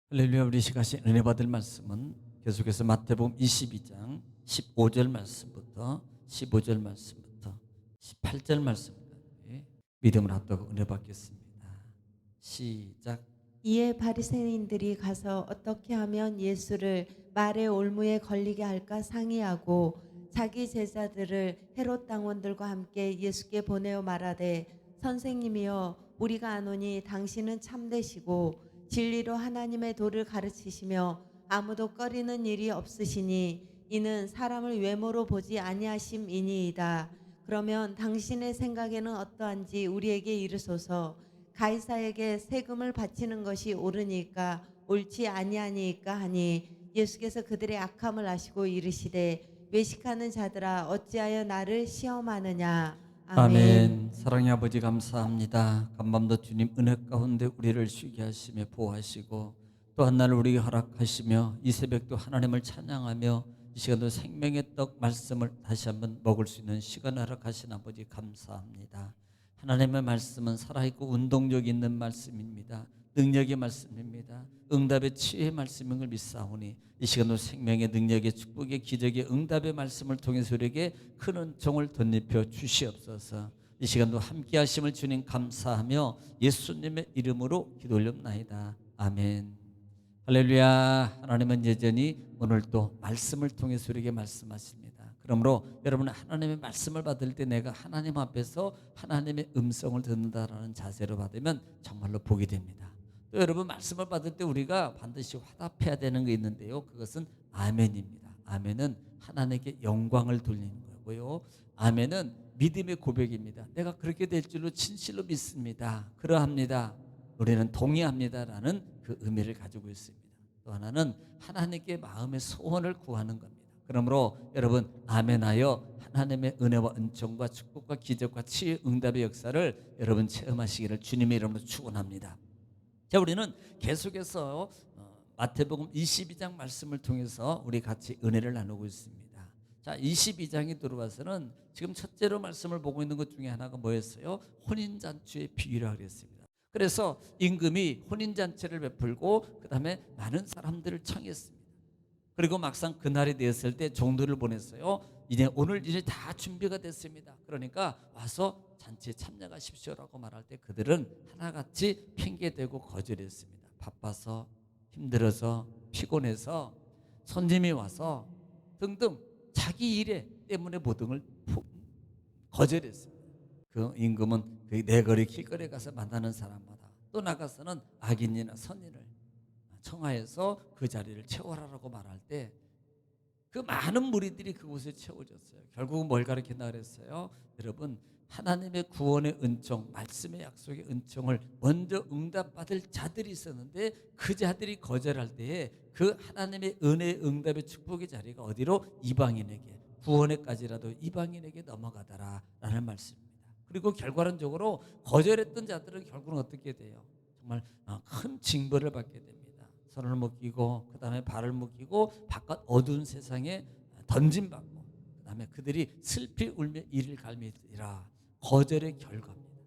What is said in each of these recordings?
할렐루야. 우리 시간에 은혜 받을 말씀은 계속해서 마태복음 22장 15절 말씀부터 15절 말씀부터 18절 말씀까지 믿음을 합독하고 은혜 받겠습니다. 시작. 이에 바리새인들이 가서 어떻게 하면 예수를 말의 올무에 걸리게 할까 상의하고 자기 제자들을 헤롯 당원들과 함께 예수께 보내어 말하되, 선생님이여, 우리가 아노니 당신은 참되시고 진리로 하나님의 도를 가르치시며 아무도 꺼리는 일이 없으시니 이는 사람을 외모로 보지 아니하심이니이다. 그러면 당신의 생각에는 어떠한지 우리에게 이르소서. 가이사에게 세금을 바치는 것이 옳으니까 옳지 아니하니까 하니, 예수께서 그들의 악함을 아시고 이르시되, 외식하는 자들아, 어찌하여 나를 시험하느냐. 아멘. 아멘. 사랑의 아버지 감사합니다. 간밤도 주님 은혜 가운데 우리를 쉬게 하시며 보호하시고 또 한날을 우리에게 허락하시며 이 새벽도 하나님을 찬양하며 이 시간도 생명의 떡 말씀을 다시 한번 먹을 수 있는 시간을 허락하신 아버지 감사합니다. 하나님의 말씀은 살아있고 운동력 있는 말씀입니다. 능력의 말씀입니다. 응답의 치유의 말씀인 걸 믿사오니 이 시간도 생명의 능력의 축복의 기적의 응답의 말씀을 통해서 우리에게 큰 은총을 덧입혀 주시옵소서. 이 시간도 함께 하심을 주님 감사하며 예수님의 이름으로 기도 올렸나이다. 아멘. 할렐루야. 하나님은 여전히 오늘 또 말씀을 통해서 우리에게 말씀하십니다. 그러므로 여러분, 하나님의 말씀을 받을 때 내가 하나님 앞에서 하나님의 음성을 듣는다라는 자세로 받으면 정말로 복이 됩니다. 또 여러분, 말씀을 받을 때 우리가 반드시 화답해야 되는 게 있는데요, 그것은 아멘입니다. 아멘은 하나님께 영광을 돌리는 거고요. 아멘은 믿음의 고백입니다. 내가 그렇게 될 줄로 진실로 믿습니다. 그러합니다. 우리는 동의합니다라는 그 의미를 가지고 있습니다. 또 하나는 하나님께 마음의 소원을 구하는 겁니다. 그러므로 여러분, 아멘하여 하나님의 은혜와 은총과 축복과 기적과 치유 응답의 역사를 여러분 체험하시기를 주님의 이름으로 축원합니다. 자, 우리는 계속해서 마태복음 22장 말씀을 통해서 우리 같이 은혜를 나누고 있습니다. 자, 22장이 들어와서는 지금 첫째로 말씀을 보고 있는 것 중에 하나가 뭐였어요? 혼인잔치의 비유라 그랬습니다. 그래서 임금이 혼인잔치를 베풀고 그 다음에 많은 사람들을 청했습니다. 그리고 막상 그날이 되었을 때 종들을 보냈어요. 오늘 이제 다 준비가 됐습니다. 그러니까 와서 잔치에 참여하십시오라고 말할 때 그들은 하나같이 핑계대고 거절했습니다. 바빠서, 힘들어서, 피곤해서, 손님이 와서 등등 자기 일 때문에 모든 거절했습니다. 그 임금은 그 내거리 길거리에 가서 만나는 사람마다 또 나가서는 악인이나 선인을 청하여서 그 자리를 채워라라고 말할 때 그 많은 무리들이 그곳에 채워졌어요. 결국은 뭘 가르친다 그랬어요? 여러분, 하나님의 구원의 은총, 말씀의 약속의 은총을 먼저 응답받을 자들이 있었는데 그 자들이 거절할 때에 그 하나님의 은혜의 응답의 축복의 자리가 어디로? 이방인에게, 구원에까지라도 이방인에게 넘어가더라라는 말씀입니다. 그리고 결과론적으로 거절했던 자들은 결국은 어떻게 돼요? 정말 큰 징벌을 받게 됩니다. 손을 묶이고 그 다음에 발을 묶이고 바깥 어두운 세상에 던짐받고 그 다음에 그들이 슬피 울며 이를 갈미리라. 거절의 결과입니다.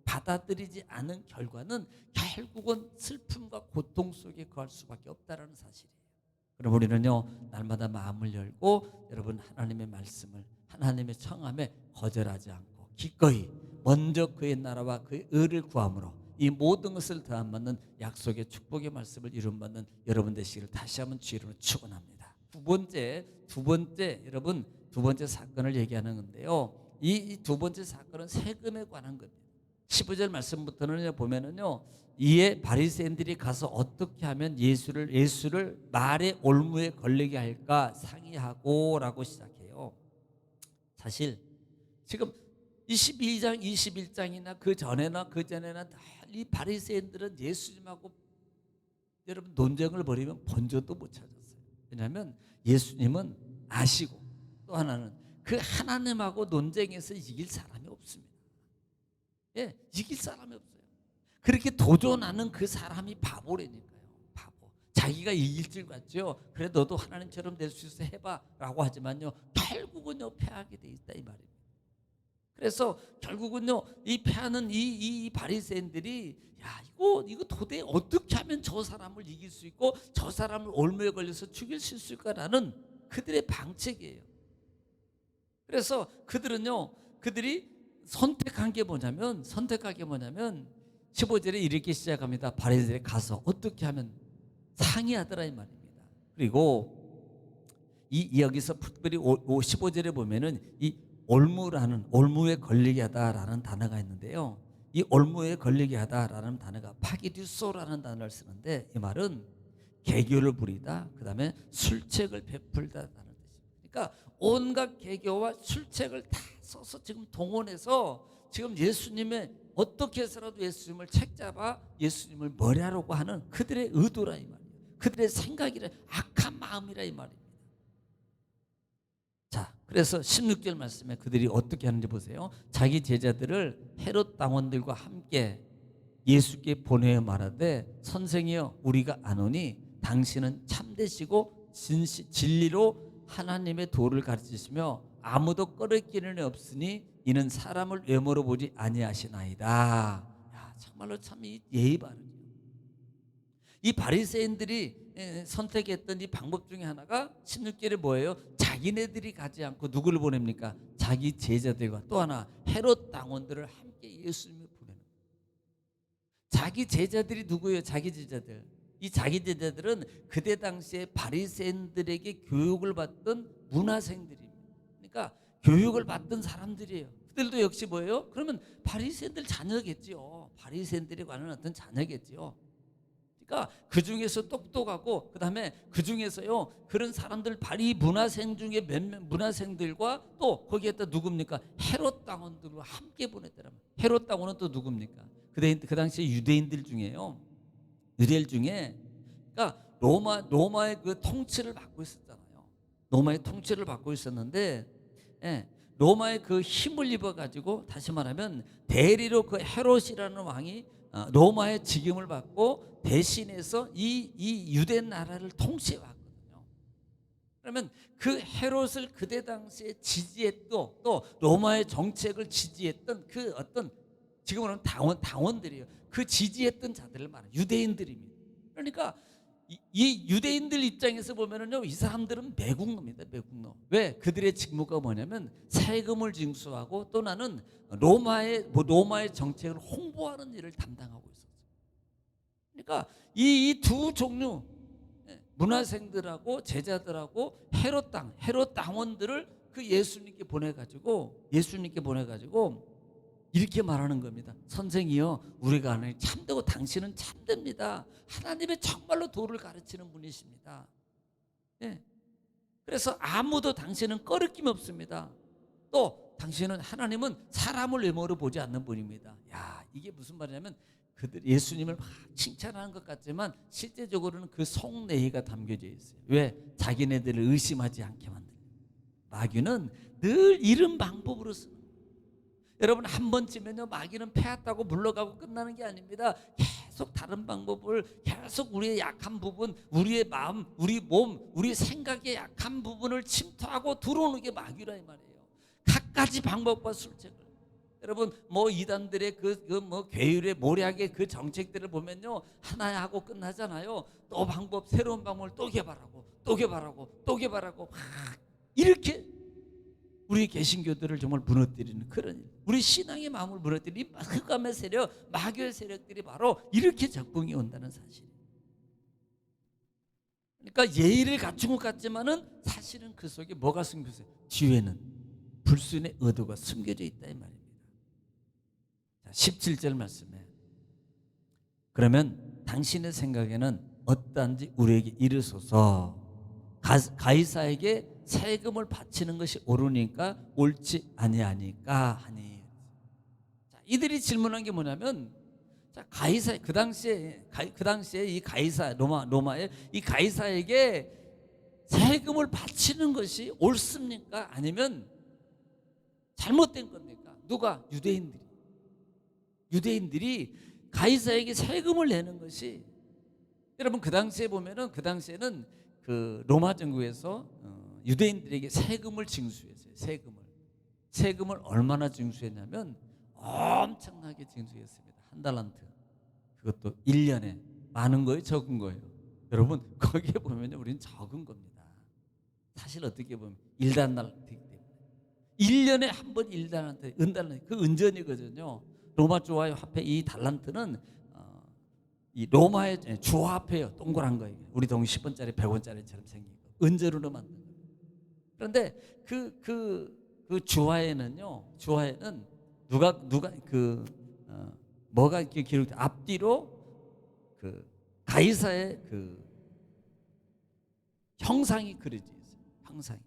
받아들이지 않은 결과는 결국은 슬픔과 고통 속에 거할 수밖에 없다는 사실이에요. 그럼 우리는요, 날마다 마음을 열고 여러분, 하나님의 말씀을, 하나님의 청함에 거절하지 않고 기꺼이 먼저 그의 나라와 그의 의를 구함으로 이 모든 것을 더함받는 약속의 축복의 말씀을 이룸받는 여러분 되시기를 다시 한번 주의로 축원합니다. 두 번째 여러분, 두 번째 사건을 얘기하는 건데요, 이 두 번째 사건은 세금에 관한 겁니다. 15절 말씀부터는 보면은요, 이에 바리새인들이 가서 어떻게 하면 예수를 말의 올무에 걸리게 할까 상의하고라고 시작해요. 사실 지금 22장, 21장이나 그 전에나 그 전에나 이 바리새인들은 예수님하고 여러분 논쟁을 벌이면 번져도 못 찾았어요. 왜냐하면 예수님은 아시고 또 하나는 그 하나님하고 논쟁에서 이길 사람이 없습니다. 예, 이길 사람이 없어요. 그렇게 도전하는 그 사람이 바보라니까요. 바보. 자기가 이길 줄 같죠. 그래 너도 하나님처럼 될 수 있어 해봐 라고 하지만요, 결국은요 패하게 돼 있다 이 말입니다. 그래서 결국은요, 이 패하는 이 바리새인들이, 야, 이거 도대체 어떻게 하면 저 사람을 이길 수 있고 저 사람을 올무에 걸려서 죽일 수 있을까라는 그들의 방책이에요. 그래서 그들이 선택한 게 뭐냐면 15절에 이렇게 시작합니다. 바리새인들이 가서 어떻게 하면 상의하더라 이 말입니다. 그리고 여기서 특별히 15절에 보면은 이 올무에 걸리게 하다라는 단어가 있는데요. 이 올무에 걸리게 하다라는 단어가 파기듀소라는 단어를 쓰는데, 이 말은 계교를 부리다, 그 다음에 술책을 베풀다라는 뜻입니다. 그러니까 온갖 계교와 술책을 다 써서 지금 동원해서 지금 예수님의 어떻게 해서라도 예수님을 책잡아 예수님을 머리하려고 하는 그들의 의도라 이 말이에요. 그들의 생각이라, 악한 마음이라 이 말입니다. 자, 그래서 16절 말씀에 그들이 어떻게 하는지 보세요. 자기 제자들을 헤롯 당원들과 함께 예수께 보내어 말하되, 선생이여, 우리가 아노니 당신은 참되시고 진리로 하나님의 도를 가르치시며 아무도 꺼리끼는 애 없으니 이는 사람을 외모로 보지 아니하시나이다. 야, 정말로 참 이 예의 바르죠. 이 바리새인들이 선택했던 이 방법 중에 하나가 16절에 뭐예요? 자기네들이 가지 않고 누구를 보냅니까? 자기 제자들과 또 하나 헤롯 당원들을 함께 예수님을 보내는 거예요. 자기 제자들이 누구예요? 자기 제자들. 이 자기 제자들은 그때 당시에 바리새인들에게 교육을 받던 문화생들입니다. 그러니까 교육을 받던 사람들이에요. 그들도 역시 뭐예요? 그러면 바리새인들 자녀겠지요. 바리새인들에 관한 어떤 자녀겠지요. 그러니까 그 중에서 똑똑하고, 그 다음에 그 중에서요 그런 사람들, 바리 문화생 중에 몇몇 문화생들과 또 거기에다 누굽니까? 헤롯 당원들과 함께 보냈더라면, 헤롯 당원은 또 누굽니까? 그 당시에 유대인들 중에요. 유대인 중에, 그러니까 로마의 그 통치를 받고 있었잖아요. 로마의 통치를 받고 있었는데, 로마의 그 힘을 입어 가지고, 다시 말하면 대리로 그 헤롯이라는 왕이 로마의 직임을 받고 대신해서 이 유대 나라를 통치해 왔거든요. 그러면 그 헤롯을 그때 당시에 지지했던, 또 로마의 정책을 지지했던 그 어떤, 지금으로는 당원들이에요. 그 지지했던 자들을 말해요. 유대인들입니다. 그러니까 이 유대인들 입장에서 보면은요, 이 사람들은 매국노입니다. 매국노. 왜? 그들의 직무가 뭐냐면 세금을 징수하고, 또 나는 로마의 정책을 홍보하는 일을 담당하고 있었어요. 그러니까 이 두 종류, 문화생들하고 제자들하고 헤롯 당원들을 그 예수님께 보내가지고 이렇게 말하는 겁니다. 선생이여, 우리가 하나님 참되고 당신은 참됩니다. 하나님의 정말로 도를 가르치는 분이십니다. 그래서 아무도 당신은 꺼리낌 없습니다. 또 하나님은 사람을 외모로 보지 않는 분입니다. 야, 이게 무슨 말이냐면 그들 예수님을 막 칭찬하는 것 같지만 실제적으로는 그 속내가 담겨져 있어요. 왜? 자기네들을 의심하지 않게 만들어요. 마귀는 늘 이런 방법으로 쓰는 거예요. 여러분, 한 번쯤은요 마귀는 패했다고 물러가고 끝나는 게 아닙니다. 계속 다른 방법을, 계속 우리의 약한 부분, 우리의 마음, 우리 몸, 우리 생각의 약한 부분을 침투하고 들어오는 게 마귀라 이 말이에요. 갖가지 방법과 술책을, 여러분 뭐 이단들의 괴율의 모략의 그 정책들을 보면요 하나야 하고 끝나잖아요. 또 새로운 방법을 또 개발하고 막 이렇게 우리 개신교들을 정말 무너뜨리는 그런 일, 우리 신앙의 마음을 무너뜨리는 흑암의 세력, 마귀의 세력들이 바로 이렇게 적응이 온다는 사실이에요. 그러니까 예의를 갖춘 것 같지만은 사실은 그 속에 뭐가 숨겨져 있어요? 뒤에는 불순의 의도가 숨겨져 있다 이 말입니다. 17절 말씀에, 그러면 당신의 생각에는 어떠한지 우리에게 이르소서. 가이사에게 세금을 바치는 것이 옳으니까 옳지 아니하니까 하니. 자, 이들이 질문한 게 뭐냐면, 자, 그 당시에 이 가이사, 로마의 이 가이사에게 세금을 바치는 것이 옳습니까? 아니면 잘못된 겁니까? 누가? 유대인들이 가이사에게 세금을 내는 것이, 여러분 그 당시에는 그 로마 정부에서 유대인들에게 세금을 징수했어요. 세금을. 세금을 얼마나 징수했냐면 엄청나게 징수했습니다. 한 달란트. 그것도 1년에. 많은 거예요, 적은 거예요? 여러분, 거기에 보면요, 우리는 적은 겁니다. 사실 어떻게 보면 1달란트이기 때문에 1년에 한 번 1달란트, 은달란트, 그 은전이거든요. 로마 주화의 화폐 이 달란트는 이 로마의 주화폐예요. 동그란 거예요. 우리 동 10원짜리 100원짜리처럼 생긴 거. 은전으로 만든 거예요. 그런데 그 주화에는 누가 뭐가 이렇게 기록돼? 앞뒤로 그 가이사의 그 형상이 그려져 있어요. 형상이.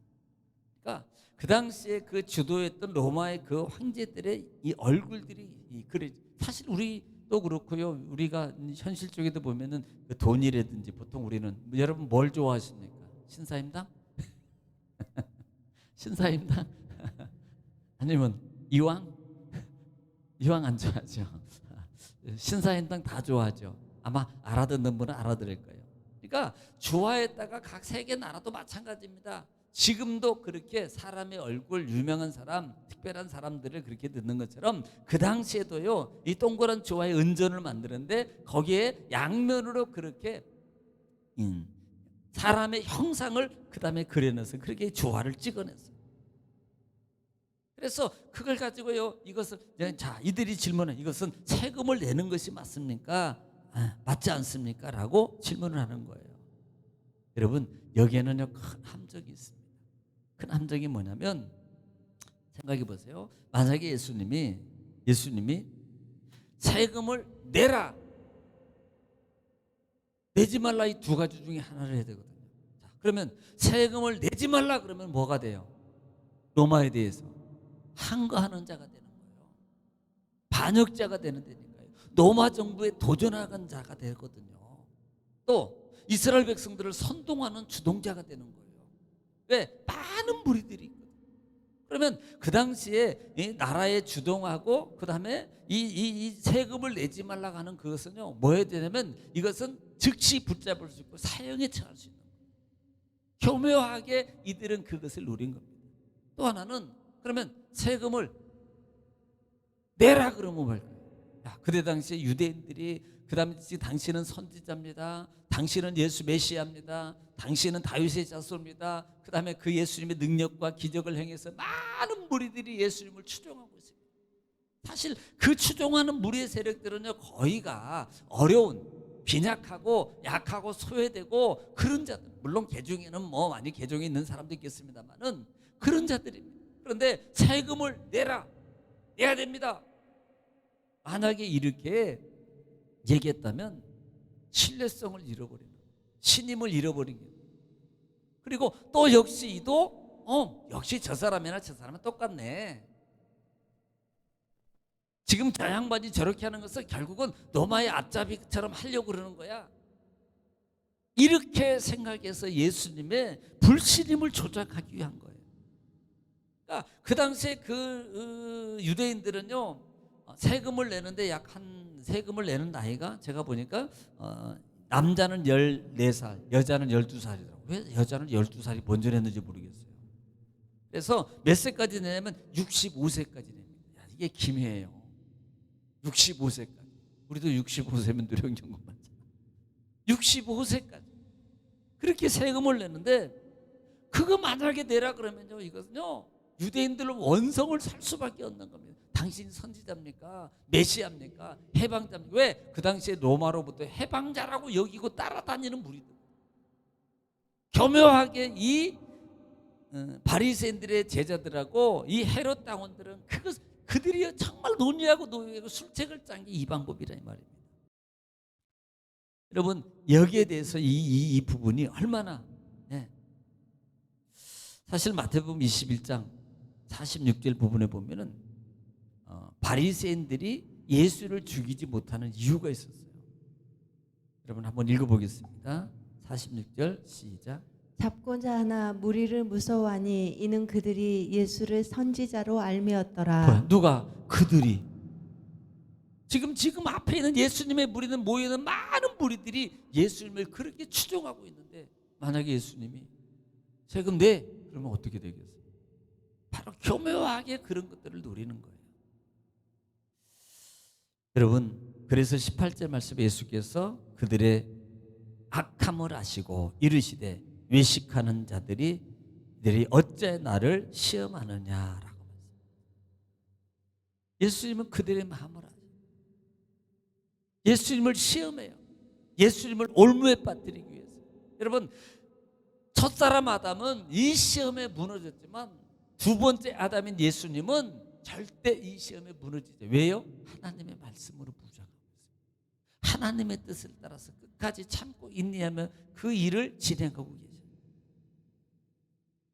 그러니까 그 당시에 그 주도했던 로마의 그 황제들의 이 얼굴들이 그려져. 사실 우리도 그렇고요. 우리가 현실 쪽에도 보면은 그 돈이라든지 보통 우리는 여러분 뭘 좋아하십니까? 신사임당? 신사임당? 아니면 이왕? 이왕 안 좋아하죠. 신사임당 다 좋아하죠. 아마 알아듣는 분은 알아들을 거예요. 그러니까 주화에다가 각 세계 나라도 마찬가지입니다. 지금도 그렇게 사람의 얼굴, 유명한 사람, 특별한 사람들을 그렇게 넣는 것처럼 그 당시에도요, 이 동그란 주화의 은전을 만드는데 거기에 양면으로 그렇게 사람의 형상을 그 다음에 그려내서 그렇게 주화를 찍어냈어요. 그래서 그걸 가지고요, 이것을 자 이들이 질문해, 이것은 세금을 내는 것이 맞습니까? 맞지 않습니까? 라고 질문을 하는 거예요. 여러분, 여기에는요 큰 함정이 있습니다. 큰 함정이 뭐냐면, 생각해 보세요. 만약에 예수님이 세금을 내라, 내지 말라, 이 두 가지 중에 하나를 해야 되거든요. 자, 그러면 세금을 내지 말라 그러면 뭐가 돼요? 로마에 대해서 항거하는 자가 되는 거예요. 반역자가 되는 데니까요. 로마 정부에 도전하는 자가 되거든요. 또 이스라엘 백성들을 선동하는 주동자가 되는 거예요. 왜? 많은 무리들이 있거든요. 그러면 그 당시에 이 나라에 주동하고 그 다음에 이 세금을 내지 말라고 하는 그것은요, 뭐 해야 되냐면 이것은 즉시 붙잡을 수 있고 사형에 처할 수 있는 거예요. 교묘하게 이들은 그것을 노린 겁니다. 또 하나는, 그러면 세금을 내라 그러면 뭘까요? 그때 당시에 유대인들이 그 다음에 당신은 선지자입니다. 당신은 예수 메시아입니다. 당신은 다윗의 자손입니다. 그 다음에 그 예수님의 능력과 기적을 행해서 많은 무리들이 예수님을 추종하고 있습니다. 사실 그 추종하는 무리의 세력들은요, 거의가 어려운, 빈약하고 약하고 소외되고 그런 자들, 물론 개중에는 뭐 많이 개종이 있는 사람도 있겠습니다만은 그런 자들입니다. 그런데 세금을 내야 됩니다. 만약에 이렇게 얘기했다면 신뢰성을 잃어버리는, 신임을 잃어버린 거예요. 그리고 또 역시 이도 역시 저 사람이나 저 사람은 똑같네. 지금 저 양반이 저렇게 하는 것은 결국은 로마의 앞잡이처럼 하려고 그러는 거야. 이렇게 생각해서 예수님의 불신임을 조작하기 위한 거예요. 그러니까 그 당시에 그 유대인들은요, 세금을 내는데 세금을 내는 나이가 제가 보니까 남자는 14살, 여자는 12살이더라고요. 왜 여자는 12살이 먼저 냈는지 모르겠어요. 그래서 몇 세까지 내냐면 65세까지 냅니다. 이게 기묘해요. 65세까지. 우리도 65세면 누령연금 받잖아. 65세까지. 그렇게 세금을 내는데, 그거 만약에 내라 그러면요, 이것은요, 유대인들은 원성을 살 수밖에 없는 겁니다. 당신이 선지자입니까? 메시아입니까? 해방자입니까? 왜? 그 당시에 로마로부터 해방자라고 여기고 따라다니는 무리들. 교묘하게 이 바리새인들의 제자들하고 이 헤롯 당원들은 그들이 정말 논의하고 술책을 짠 게 이 방법이라 이 말입니다. 여러분, 여기에 대해서 이 부분이 얼마나, 사실 마태복음 21장 46절 부분에 보면은 바리새인들이 예수를 죽이지 못하는 이유가 있었어요. 여러분 한번 읽어보겠습니다. 46절 시작. 잡고자 하나 무리를 무서워하니 이는 그들이 예수를 선지자로 알미었더라. 누가? 그들이. 지금 앞에 있는 예수님의 무리는 모이는 많은 무리들이 예수님을 그렇게 추종하고 있는데, 만약에 예수님이 세금 내 그러면 어떻게 되겠어요? 바로 교묘하게 그런 것들을 누리는 거예요. 여러분, 그래서 18절 말씀에 예수께서 그들의 악함을 아시고 이르시되 외식하는 자들이 너희 어째 나를 시험하느냐라고 말씀합니다. 예수님은 그들의 마음을 아세요. 예수님을 시험해요. 예수님을 올무에 빠뜨리기 위해서. 여러분, 첫사람 아담은 이 시험에 무너졌지만 두 번째 아담인 예수님은 절대 이 시험에 무너지죠. 왜요? 하나님의 말씀으로 부정하고 있어요. 하나님의 뜻을 따라서 끝까지 참고 인내하며 그 일을 진행하고 계세요.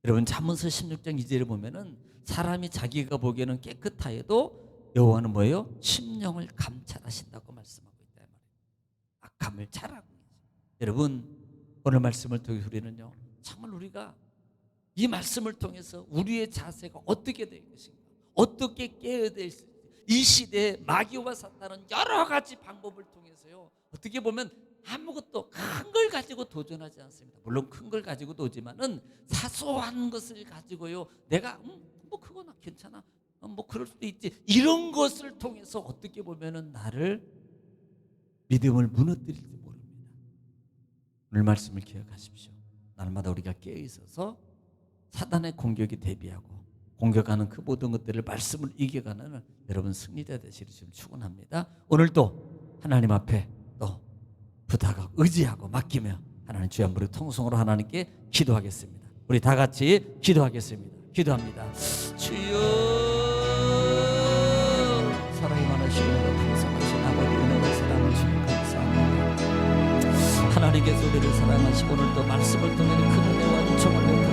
여러분, 잠언서 16장 2절에 보면은 사람이 자기가 보기에는 깨끗하여도 여호와는 뭐예요? 심령을 감찰하신다고 말씀하고 있다 말이에요. 악함을 잘 알고 계세요. 여러분, 오늘 말씀을 통해서 우리는요, 정말 우리가 이 말씀을 통해서 우리의 자세가 어떻게 될 것인가, 어떻게 깨어야 될지, 이 시대에 마귀와 사탄은 여러 가지 방법을 통해서요, 어떻게 보면 아무것도 큰 걸 가지고 도전하지 않습니다. 물론 큰 걸 가지고도 오지만은 사소한 것을 가지고요, 내가 뭐 그거나 괜찮아, 뭐 그럴 수도 있지, 이런 것을 통해서 어떻게 보면은 나를 믿음을 무너뜨릴지 모릅니다. 오늘 말씀을 기억하십시오. 날마다 우리가 깨어 있어서 사단의 공격에 대비하고 공격하는 그 모든 것들을 말씀을 이겨가는 여러분 승리자 되시기를 지금 축원합니다. 오늘도 하나님 앞에 또 부탁하고 의지하고 맡기며 하나님 주의 한번으로 통성으로 하나님께 기도하겠습니다. 우리 다 같이 기도하겠습니다. 기도합니다. 주여, 사랑이 많으시고 풍성하신 아버지, 은혜와 사랑을 주님 감사합니다. 하나님께서 우리를 사랑하시고 오늘도 말씀을 통해 큰 은혜와 은총을